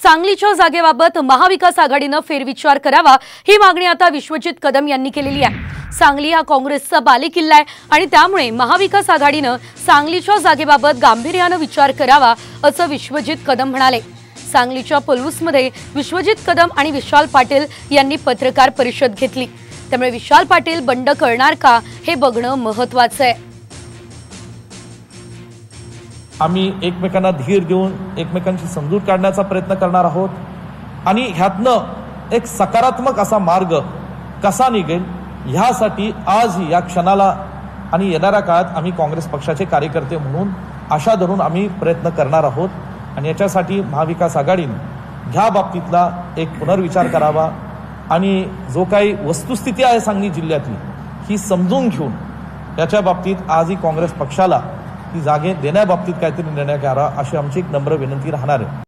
सांगलीच्या जागेबाबत महाविकास आघाडीने फेरविचार करावा ही मागणी आता विश्वजित कदम यांनी केलेली आहे। सांगली हा काँग्रेसचा बालेकिल्ला आहे आणि त्यामुळे महाविकास आघाडीने सांगलीच्या जागेबाबत गांभीर्याने विचार करावा असं विश्वजित कदम म्हणाले। सांगलीच्या पलूसमध्ये विश्वजित कदम आणि विशाल पाटील यांनी पत्रकार परिषद घेतली। त्यामुळे विशाल पाटील बंड करणार का हे बघणं महत्त्वाचं आहे। आम्ही एकमेकांना धीर देऊन एकमेकांची समजूत काढण्याचा प्रयत्न करणार आहोत आणि ह्यातनं एक सकारात्मक असा मार्ग कसा निघेल ह्यासाठी आज या क्षणाला आणि येणाऱ्या काळात आम्ही काँग्रेस पक्षाचे कार्यकर्ते म्हणून आशा धरून आम्ही प्रयत्न करणार आहोत आणि याच्यासाठी महाविकास आघाडीने ह्या बाबतीतला एक पुनर्विचार करावा आणि जो काही वस्तुस्थिती आहे सांगली जिल्ह्यातली ही समजून घेऊन याच्या बाबतीत आजही काँग्रेस पक्षाला ती जागे देण्याबाबतीत काहीतरी निर्णय करावा अशी आमची एक नम्र विनंती राहणार आहे।